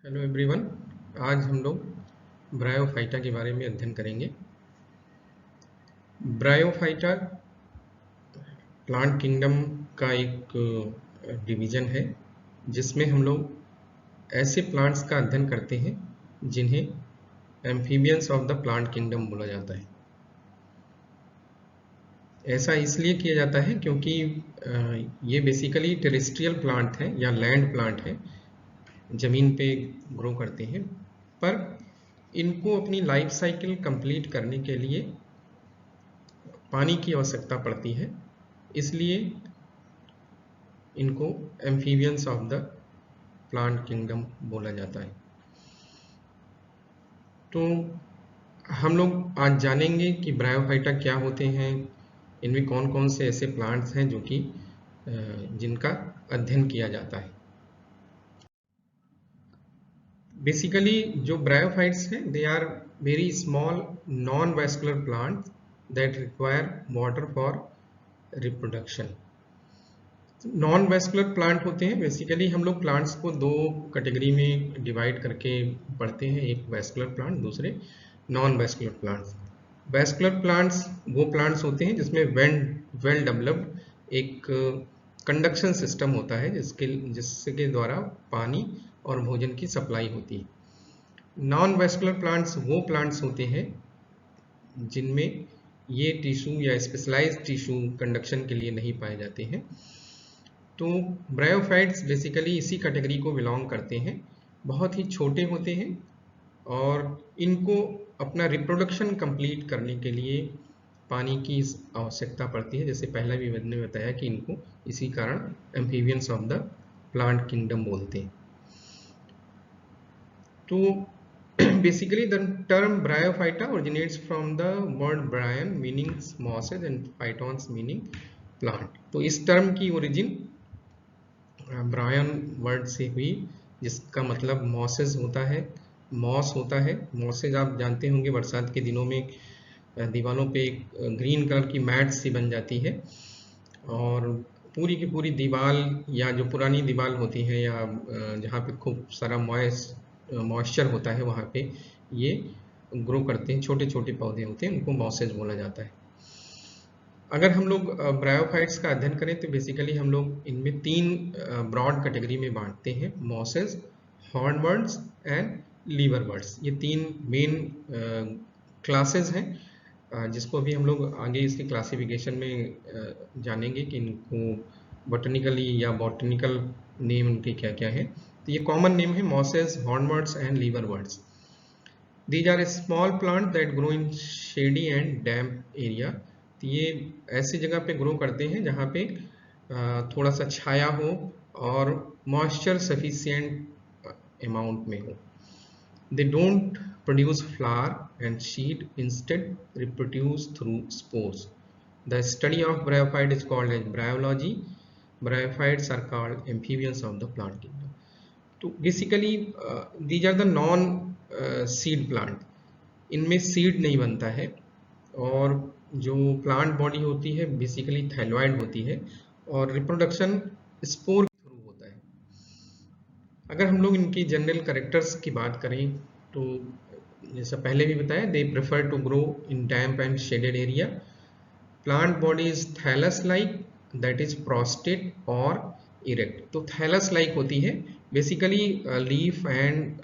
Hello everyone. आज हम लोग ब्रायोफाइटा के बारे में अध्ययन करेंगे। ब्रायोफाइटा प्लांट किंगडम का एक डिवीजन है जिसमें हम लोग ऐसे प्लांट्स का अध्ययन करते हैं जिन्हें amphibians of the plant kingdom बोला जाता है। ऐसा इसलिए किया जाता है क्योंकि ये बेसिकली टेरेस्ट्रियल प्लांट है या लैंड प्लांट है, ज़मीन पे ग्रो करते हैं, पर इनको अपनी लाइफ साइकिल कंप्लीट करने के लिए पानी की आवश्यकता पड़ती है, इसलिए इनको amphibians of the plant kingdom बोला जाता है। तो हम लोग आज जानेंगे कि ब्रायोफाइटा क्या होते हैं, इनमें कौन कौन से ऐसे प्लांट्स हैं जो कि जिनका अध्ययन किया जाता है। बेसिकली जो ब्रायोफाइट्स हैं they are very small non vascular plants that require water for reproduction. Non vascular plant होते हैं। बेसिकली हम लोग प्लांट्स को दो कैटेगरी में डिवाइड करके पढ़ते हैं, एक वैस्कुलर प्लांट, दूसरे non vascular plants. Vascular plants वो प्लांट्स होते हैं जिसमें वेल डेवलप्ड एक कंडक्शन सिस्टम होता है जिसके द्वारा पानी और भोजन की सप्लाई होती है। नॉन वैस्कुलर प्लांट्स वो प्लांट्स होते हैं जिनमें ये टिश्यू या स्पेशलाइज्ड टिश्यू कंडक्शन के लिए नहीं पाए जाते हैं। तो ब्रायोफाइट्स बेसिकली इसी कैटेगरी को बिलोंग करते हैं। बहुत ही छोटे होते हैं और इनको अपना रिप्रोडक्शन कंप्लीट करने के लिए पानी की आवश्यकता पड़ती है। जैसे पहले भी मैंने बताया कि इनको इसी कारण amphibians of the plant kingdom बोलते हैं। तो basically the term bryophyta originates from the word bryon meaning mosses and phytons meaning plant। तो इस टर्म की ओरिजिन ब्रायन वर्ड से हुई, जिसका मतलब मॉसेस होता है, मॉस होता है। मॉसेज आप जानते होंगे बरसात के दिनों में दीवारों पे एक ग्रीन कलर की मैट सी बन जाती है और पूरी की पूरी दीवार या जो पुरानी दीवार होती है या जहाँ पे खूब सारा मॉइस्चर होता है वहाँ पे ये ग्रो करते हैं। छोटे छोटे पौधे होते हैं, उनको मॉसेज बोला जाता है। अगर हम लोग ब्रायोफाइट्स का अध्ययन करें तो बेसिकली हम लोग इनमें तीन ब्रॉड कैटेगरी में बांटते हैं, मॉसेज, हॉर्नवर्ड्स एंड लीवरवर्ड्स। ये तीन मेन क्लासेस हैं जिसको भी हम लोग आगे इसके क्लासिफिकेशन में जानेंगे कि इनको बॉटनिकली या बॉटनिकल नेम उनके क्या क्या है। तो ये कॉमन नेम है mosses, hornworts and liverworts. These are small plants that grow in shady and damp area। तो ये ऐसी जगह पे ग्रो करते हैं जहाँ पे थोड़ा सा छाया हो और मॉइस्चर सफिशिएंट अमाउंट में हो। They don't produce flower and seed, instead reproduce through spores। The study of bryophyte is called as bryology। Bryophytes are called amphibians of the plant kingdom। तो basically these are the non seed plant. इनमें seed नहीं बनता है और जो plant body होती है basically thalloid होती है और रिप्रोडक्शन स्पोर के थ्रू होता है। अगर हम लोग इनकी जनरल कैरेक्टर्स की बात करें तो जैसा पहले भी बताया, they prefer to grow in damp and shaded area. Plant body is thallus like, that is prostrate और इरेक्ट। तो थैलस लाइक होती है basically leaf and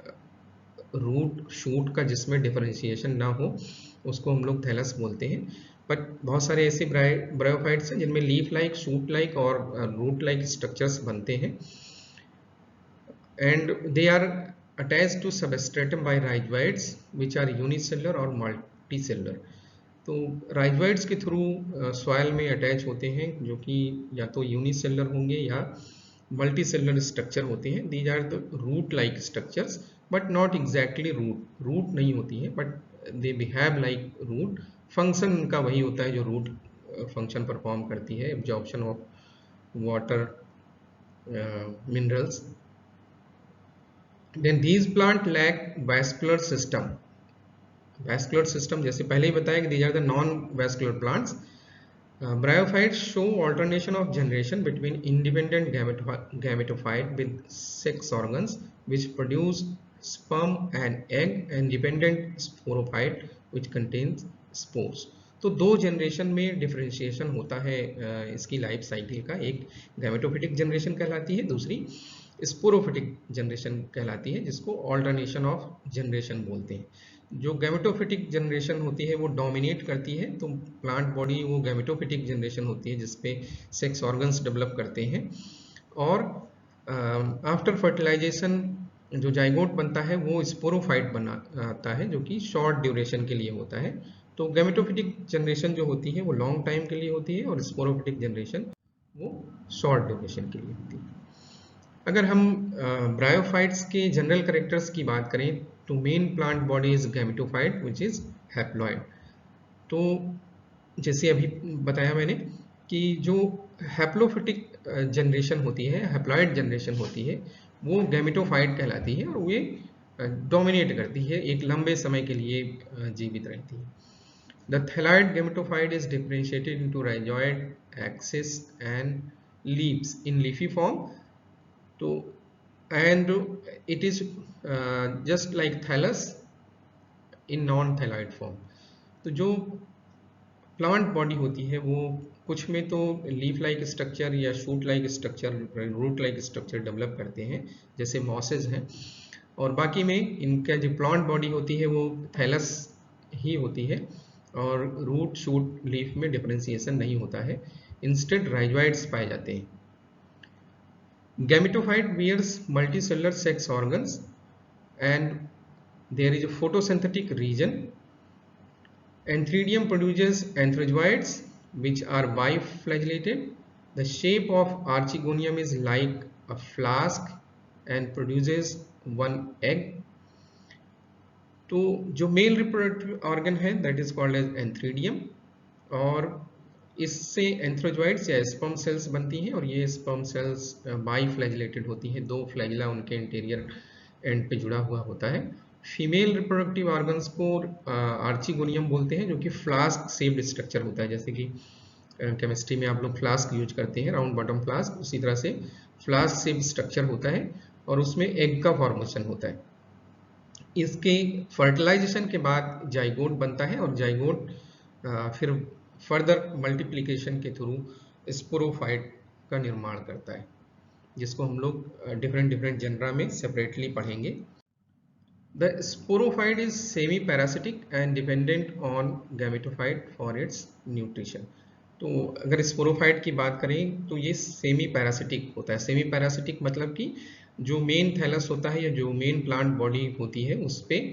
root shoot का जिसमें डिफरेंशिएशन ना हो उसको हम लोग थैलस बोलते हैं। बट बहुत सारे ऐसे ब्रायोफाइट्स हैं जिनमें लीफ लाइक, शूट लाइक और रूट लाइक स्ट्रक्चर्स बनते हैं and they are attached to substratum by rhizoids which are unicellular और मल्टीसेलुलर। तो राइजोइड्स के थ्रू सॉइल में अटैच होते हैं जो कि या तो यूनिसेलुलर होंगे या मल्टीसेलुलर स्ट्रक्चर होते हैं। These are the root like structures but not exactly root नहीं होती है but they behave like root. Function उनका वही होता है जो रूट फंक्शन परफॉर्म करती है, absorption of water minerals. Then these plant lack vascular system. Vascular system जैसे पहले ही बताया कि these are the non vascular plants. Bryophytes show alternation of generation between independent gametophyte with sex organs which produce sperm and egg and dependent sporophyte which contains spores। तो दो generation में differentiation होता है इसकी लाइफ साइकिल का, एक gametophytic generation कहलाती है, दूसरी स्पोरोफिटिक जनरेशन कहलाती है, जिसको ऑल्टरनेशन ऑफ जनरेशन बोलते हैं। जो गैमेटोफिटिक जनरेशन होती है वो डोमिनेट करती है, तो प्लांट बॉडी वो गैमेटोफिटिक जनरेशन होती है जिसपे सेक्स ऑर्गन्स डेवलप करते हैं। और आफ्टर फर्टिलाइजेशन जो जाइगोट बनता है वो स्पोरोफाइट बनाता है, जो कि शॉर्ट ड्यूरेशन के लिए होता है। तो गैमेटोफिटिक जनरेशन जो होती है वो लॉन्ग टाइम के लिए होती है और स्पोरोफिटिक जनरेशन वो शॉर्ट ड्यूरेशन के लिए होती है। अगर हम ब्रायोफाइट्स के जनरल कैरेक्टर्स की बात करें तो main plant body is gametophyte which is haploid. तो जैसे अभी बताया मैंने कि जो हैप्लोफिटिक जनरेशन होती है, हैप्लॉइड जनरेशन होती है, वो गैमेटोफाइट कहलाती है और वे डोमिनेट करती है, एक लंबे समय के लिए जीवित रहती है। The thalloid gametophyte is differentiated into rhizoid, axis and leaves in leafy form. तो and it is just like thallus in non-thalloid form। तो जो प्लांट बॉडी होती है वो कुछ में तो लीफ लाइक स्ट्रक्चर या shoot like structure, root like structure develop करते हैं जैसे मॉसेज हैं, और बाकी में इनका जो प्लांट बॉडी होती है वो थैलस ही होती है और रूट शूट लीफ में डिफरेंशिएशन नहीं होता है, इंस्टेड राइजोइड्स पाए जाते हैं। Gametophyte bears multicellular sex organs and there is a photosynthetic region. Antheridium produces anthrazoids which are biflagellated. The shape of archegonium is like a flask and produces one egg. तो जो male reproductive organ है that is called as antheridium, और इससे antherozoids या sperm cells बनती हैं और ये स्पर्म सेल्स बाइफ्लैजिलेटेड होती हैं, दो फ्लैजिला उनके इंटीरियर एंड पे जुड़ा हुआ होता है। फीमेल रिप्रोडक्टिव ऑर्गन्स को आर्चिगोनियम बोलते हैं, जो कि फ्लास्क शेप्ड स्ट्रक्चर होता है, जैसे कि केमिस्ट्री में आप लोग फ्लास्क यूज करते हैं, राउंड बॉटम फ्लास्क, उसी तरह से फ्लास्क शेप्ड स्ट्रक्चर होता है और उसमें एग का फॉर्मेशन होता है। इसके फर्टिलाइजेशन के बाद जाइगोट बनता है और जाइगोट फिर फर्दर मल्टीप्लिकेशन के थ्रू स्पोरोफाइट का निर्माण करता है, जिसको हम लोग डिफरेंट जनरा में सेपरेटली पढ़ेंगे। The sporophyte is semi-parasitic and dependent on gametophyte for its nutrition। तो अगर स्पोरोफाइट की बात करें तो ये सेमी पैरासिटिक होता है। सेमी पैरासिटिक मतलब कि जो मेन थैलस होता है या जो मेन प्लांट बॉडी होती है उस पर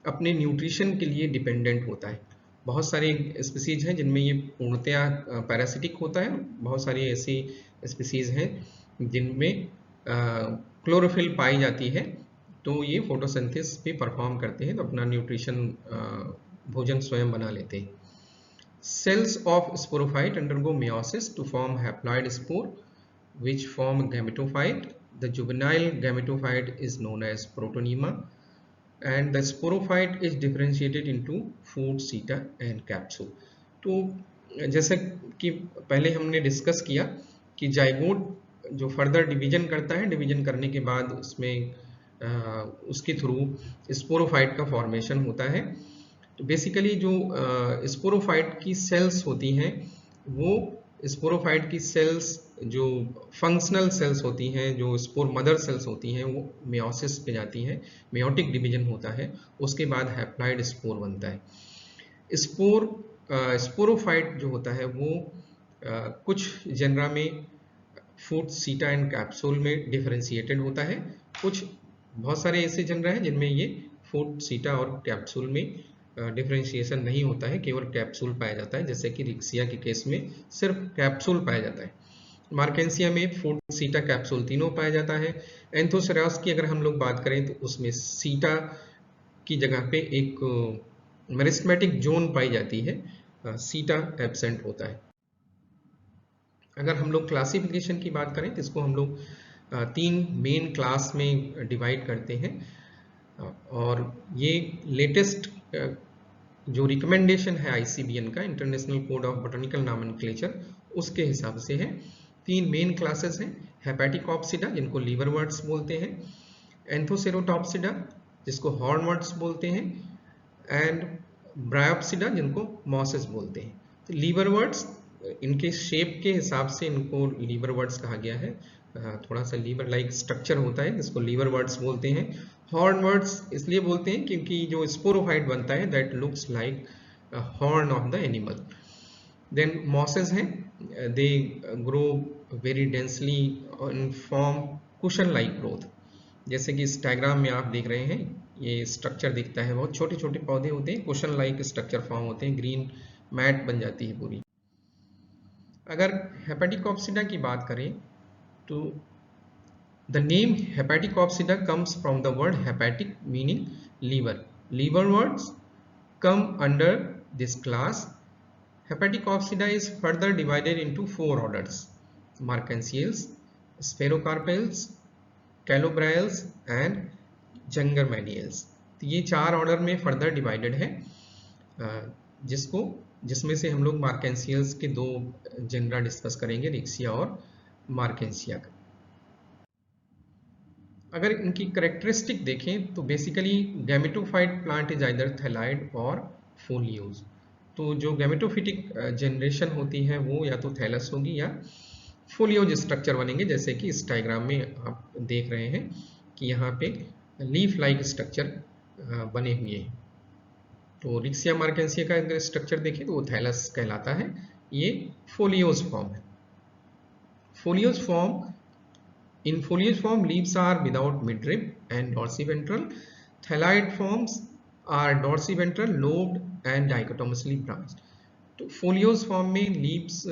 अपने न्यूट्रिशन के लिए डिपेंडेंट होता है। बहुत सारे स्पीसीज हैं जिनमें ये पूर्णतया पैरासिटिक होता है, बहुत सारी ऐसी स्पीसीज हैं जिनमें क्लोरोफिल पाई जाती है, तो ये फोटोसिंथेसिस पे परफॉर्म करते हैं, तो अपना न्यूट्रिशन भोजन स्वयं बना लेते हैं। Cells of sporophyte undergo meiosis to form haploid spore which form gametophyte. The juvenile gametophyte is known as protonema and the sporophyte is differentiated into food, seta and capsule। तो जैसे कि पहले हमने डिस्कस किया कि जाइगोट जो further division करता है, डिवीजन करने के बाद उसमें उसके थ्रू स्पोरोफाइट का फॉर्मेशन होता है। तो बेसिकली जो स्पोरोफाइट की सेल्स होती हैं वो स्पोरोफाइट की सेल्स जो फंक्शनल सेल्स होती हैं, जो स्पोर मदर सेल्स होती हैं, वो मेयोसिस पे जाती हैं, मेयोटिक डिवीजन होता है, उसके बाद हैप्लॉइड स्पोर बनता है। स्पोरोफाइट जो होता है वो कुछ जनरा में फूड, सीटा एंड कैप्सूल में डिफरेंशिएटेड होता है। कुछ बहुत सारे ऐसे जनरा हैं जिनमें ये फूड, सीटा और कैप्सूल में डिफरेंशिएशन नहीं होता है, केवल कैप्सूल पाया जाता है, जैसे कि रिक्सिया के केस में सिर्फ कैप्सूल पाया जाता है। मार्केंसिया में फूड, सीटा, कैप्सूल तीनों पाया जाता है। एंथोसेरास की अगर हम लोग बात करें तो उसमें सीटा की जगह पे एक मेरिस्टेमेटिक जोन पाई जाती है, सीटा एब्सेंट होता है। अगर हम लोग क्लासिफिकेशन की बात करें तो इसको हम लोग 3 मेन क्लास में डिवाइड करते हैं, और ये लेटेस्ट जो रिकमेंडेशन है ICBN का, international code of botanical nomenclature, उसके हिसाब से है। 3 मेन क्लासेस हैं, हेपेटिकॉप्सिडा जिनको लीवरवर्ट्स बोलते हैं, एंथोसेरोटॉप्सिडा जिसको हॉर्नवर्ड्स बोलते हैं, एंड ब्रायोप्सिडा जिनको मॉसेस बोलते हैं। तो लीवरवर्ड्स इनके शेप के हिसाब से इनको लीवरवर्ड्स कहा गया है। थोड़ा सा लीवर लाइक स्ट्रक्चर होता है जिसको लीवरवर्ड्स बोलते हैं। हॉर्नवर्ड्स इसलिए बोलते हैं क्योंकि जो स्पोरोफाइट बनता है that looks like horn of the animal. Then mosses हैं, they grow very densely in form cushion like growth. जैसे कि इस डायग्राम में आप देख रहे हैं, ये स्ट्रक्चर दिखता है, बहुत छोटे छोटे पौधे होते हैं, कुशन लाइक स्ट्रक्चर फॉर्म होते हैं, ग्रीन मैट बन जाती है पूरी। अगर हेपेटिकॉप्सिडा की बात करें तो the name hepaticopsida comes from the word hepatic meaning liver. Liverworts come under this class. Hepaticopsida is further divided into 4 orders: Marcantiales, Spherocarpales, Calobriales and Jungermanniales। तो ये 4 ऑर्डर में फर्दर डिवाइडेड है, जिसमें से हम लोग मार्केंसियल्स के 2 जेनरा डिस्कस करेंगे, रिक्सिया और मार्केंसिया का। अगर इनकी करेक्टरिस्टिक देखें तो basically gametophyte plant is either thalloid और फोलियोज। तो जो गैमेटोफिटिक जनरेशन होती है वो या तो थैलस होगी या फोलियोज स्ट्रक्चर बनेंगे, जैसे कि इस डायग्राम में आप देख रहे हैं कि यहाँ पे लीफ लाइक स्ट्रक्चर बने हुए हैं। तो रिक्सिया मार्केंसिया का अगर स्ट्रक्चर देखें तो वो थैलस कहलाता है, ये फोलियोज फॉर्म है। Folios form In foliage form, leaves are without midrib and dorsiventral. Thalloid forms are dorsiventral, lobed and dichotomously branched. तो फोलियोज फॉर्म में लीव्स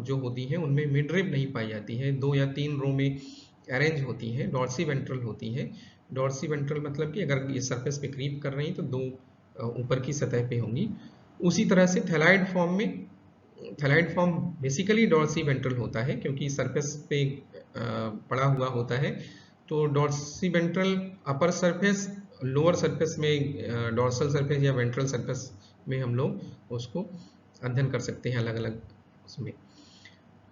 जो होती हैं उनमें मिडरिब नहीं पाई जाती है, 2 या 3 रो में अरेंज होती हैं, डॉर्सीवेंट्रल होती है। डॉर्सीवेंट्रल मतलब कि अगर ये सरफेस पे क्रीप कर रही हैं तो 2 ऊपर की सतह पे होंगी। उसी तरह से थैलाइड फॉर्म में, थैलाइड फॉर्म बेसिकली डॉर्सीवेंट्रल होता है क्योंकि सरफेस पे पड़ा हुआ होता है। तो डॉर्सीवेंट्रल अपर सरफेस, लोअर सरफेस में डॉर्सल सरफेस या वेंट्रल सरफेस में हम लोग उसको अध्ययन कर सकते हैं अलग अलग उसमें।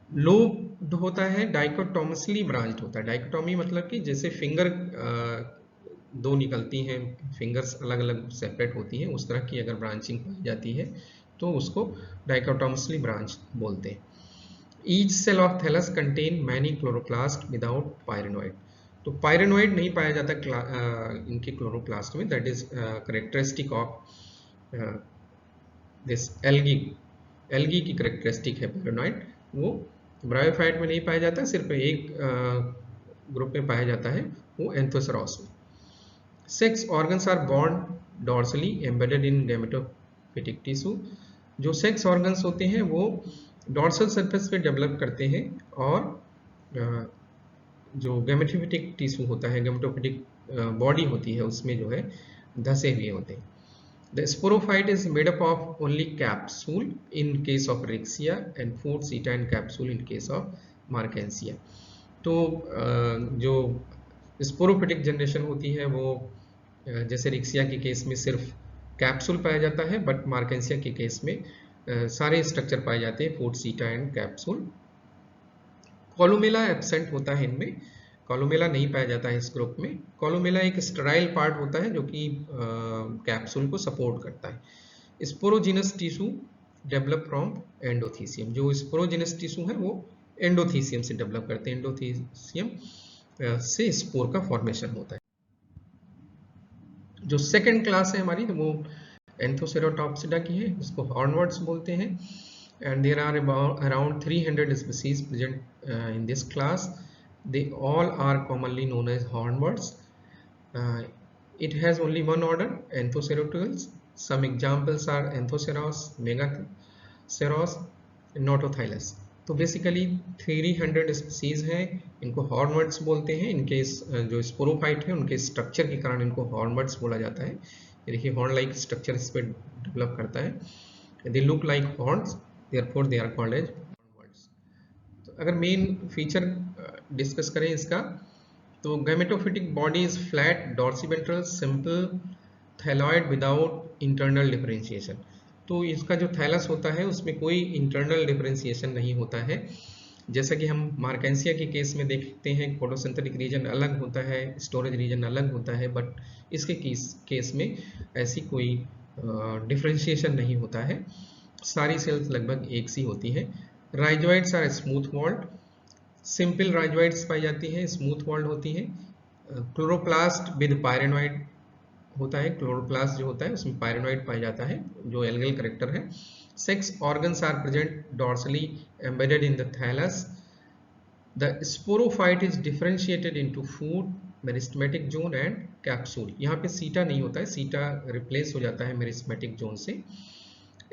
लोब होता है, डाइकोटोमसली ब्रांच्ड होता है। डाइकोटोमी मतलब कि जैसे फिंगर 2 निकलती हैं, फिंगर्स अलग अलग सेपरेट होती हैं, उस तरह की अगर ब्रांचिंग पाई जाती है तो उसको डाइकोटोमसली ब्रांच बोलते हैं। Each cell of thallus contain many chloroplasts without pyrenoid। तो पायरेनोइड नहीं पाया जाता इनके क्लोरोप्लास्ट में, that is characteristic of this algae. Algae की करेक्टरिस्टिक है पायरेनोइड, वो ब्रायोफाइट में नहीं पाया जाता, सिर्फ एक ग्रुप में पाया जाता है, वो एंथोसेरॉस में। Sex organs are borne dorsally embedded in gametophytic tissue. जो सेक्स ऑर्गन्स होते हैं वो डॉर्सल सरफेस पे डेवलप करते हैं और जो गैमेटोफिटिक टिश्यू होता है, गैमेटोफिटिक बॉडी होती है, उसमें जो है धसे हुए होते हैं। The sporophyte is made up of only capsule in case of Riccia and 4 seta in capsule in case of Marchantia. तो जो स्पोरोफिटिक जनरेशन होती है वो जैसे रिक्सिया के केस में सिर्फ कैप्सूल पाया जाता है, बट मार्केंसिया के केस में सारे स्ट्रक्चर पाए जाते हैं, 4 सीटा एंड कैप्सूल। कॉलोमेला एब्सेंट होता है इनमें, कॉलोमेला नहीं पाया जाता है इस ग्रुप में। कॉलोमेला एक स्टेराइल पार्ट होता है जो कि कैप्सूल को सपोर्ट करता है। Sporogenous tissue develop from endothecium. जो स्पोरोजिनस टिश्यू है वो एंडोथीसियम से डेवलप करते हैं, एंडोथीसियम से स्पोर का फॉर्मेशन होता है। जो सेकेंड क्लास है हमारी, तो वो एंथोसेरोटॉप्सिडा की है, जिसको हॉर्नवर्ड्स बोलते हैं, and there are around 300 species present in this class. They all are commonly known as hornwords. It has only one order, Anthoceratops. Some examples are Anthoceros, Megaceros, and Notothylus. तो बेसिकली 300 स्पीसीज हैं, इनको हॉर्नवर्ड्स बोलते हैं। इनके जो sporophyte है उनके structure के कारण इनको हॉर्नवर्ड्स बोला जाता है। ये देखिए हॉर्न लाइक स्ट्रक्चर इस पर डेवलप करता है। They look like horns, therefore they are called as hornworts. तो अगर मेन फीचर डिस्कस करें इसका, तो gametophytic body is flat, dorsiventral, simple, thalloid without internal differentiation. तो इसका जो थैलस होता है उसमें कोई इंटरनल डिफरेंशिएशन नहीं होता है। जैसा कि हम मार्केंसिया के केस में देखते हैं, फोटोसिंथेटिक रीजन अलग होता है, स्टोरेज रीजन अलग होता है, बट इसके केस में ऐसी कोई डिफरेंशिएशन नहीं होता है, सारी सेल्स लगभग एक सी होती हैं। Rhizoids are smooth walled, simple rhizoids पाई जाती है, स्मूथ वॉल्ड होती है। क्लोरोप्लास्ट विद पायरेनोइड होता है, क्लोरोप्लास्ट जो होता है उसमें पायरेनोइड पाया जाता है जो एल्गल करेक्टर है। Sex organs are present dorsally embedded in the thallus. The sporophyte is differentiated into foot, meristematic zone and capsule. यहाँ पे सीटा नहीं होता है, सीटा रिप्लेस हो जाता है मेरिस्टेमेटिक जोन से।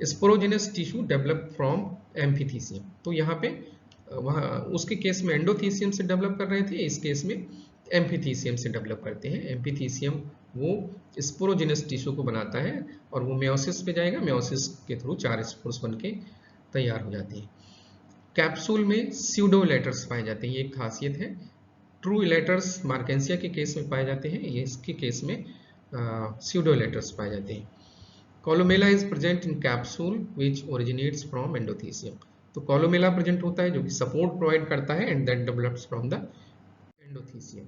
Sporogenous tissue develop from amphithecium, तो यहाँ पे वहाँ उसके केस में एंडोथीसियम से डेवलप कर रहे थे, इस केस में एम्फीथीसियम से डेवलप करते हैं। एम्फीथीसियम वो स्पोरोजेनस टिश्यू को बनाता है और वो मेयोसिस पे जाएगा, मेयोसिस के थ्रू 4 स्पोर्स बन के तैयार हो जाती है। कैप्सूल में स्यूडो इलेटर्स पाए जाते हैं, ये एक खासियत है। ट्रू इलेटर्स मार्केंसिया के केस में पाए जाते हैं, ये इसके केस में स्यूडो इलेटर्स पाए जाते हैं। Columella is present in capsule which originates from endothecium, तो कोलोमेला प्रेजेंट होता है जो कि सपोर्ट प्रोवाइड करता है and then develops from the endothecium.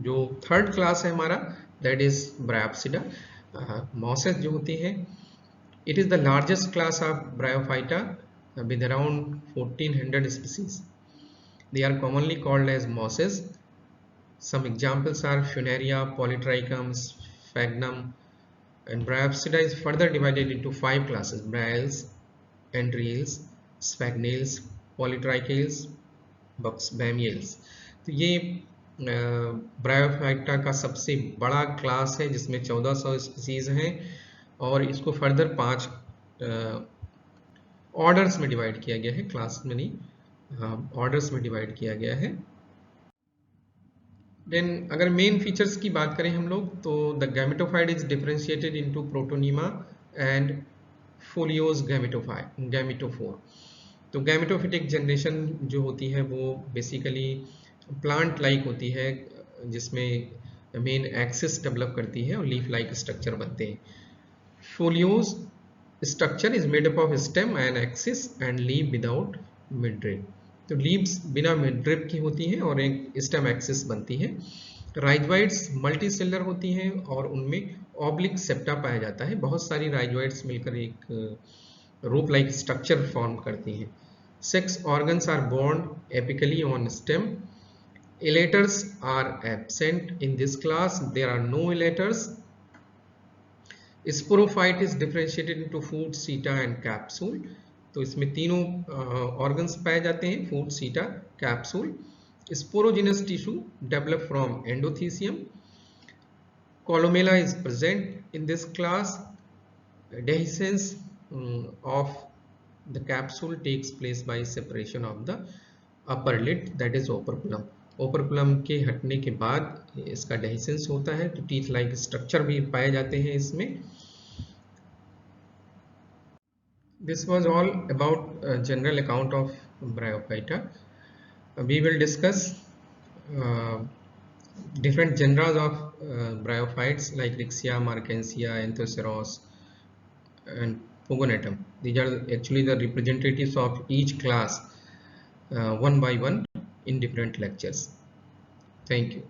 जो थर्ड क्लास है हमारा दैट इज ब्रायोप्सिडा, मॉसेस जो होती है। It is the largest class of Bryophyta with around 1400 species. They are commonly called as mosses. Some examples are Funaria, Polytrichum, Sphagnum, and Bryopsida is further divided into 5 classes: Bryals, Entrials, Sphagnales, Polytrichales, Bamiales. तो ये bryophyta का सबसे बड़ा class है जिसमें 1400 species हैं और इसको फर्दर 5 ऑर्डर्स में डिवाइड किया गया है, क्लास में नहीं, ऑर्डर्स में डिवाइड किया गया है। देन अगर मेन फीचर्स की बात करें हम लोग तो the gametophyte is differentiated into protonema and foliose gametophore. तो गैमेटोफिटिक जनरेशन जो होती है वो बेसिकली प्लांट लाइक होती है जिसमें मेन एक्सिस डेवलप करती है और लीफ लाइक स्ट्रक्चर बनते हैं। Folios structure is made up of stem and axis and leave without midrib, तो लीव्स बिना मिडरिप की होती हैं और एक स्टेम एक्सिस बनती है। राइजोइड्स मल्टीसेलर होती हैं और उनमें ऑब्लिक सेप्टा पाया जाता है, बहुत सारी राइजोइड्स मिलकर एक रोप लाइक स्ट्रक्चर फॉर्म करती हैं। Sex organs are borne apically on stem. elaters are absent in this class, there are no elaters. Sporophyte is differentiated into food, seta and capsule, तो इसमें तीनों ऑर्गन्स पाए जाते हैं, foot, seta, capsule. Sporogenous tissue develop from endothecium. Columella is present in this class. dehiscence of the capsule takes place by separation of the upper lid, that is operculum. Operculum के हटने के बाद इसका dehiscence होता है, तो teeth like structure भी पाए जाते हैं इसमें। This was all about general account of Bryophyta. We will discuss different genera of bryophytes like Rixia, Markensia, Anthoceros and Pogonatum. These are actually the representatives of each class one by one in different lectures. Thank you.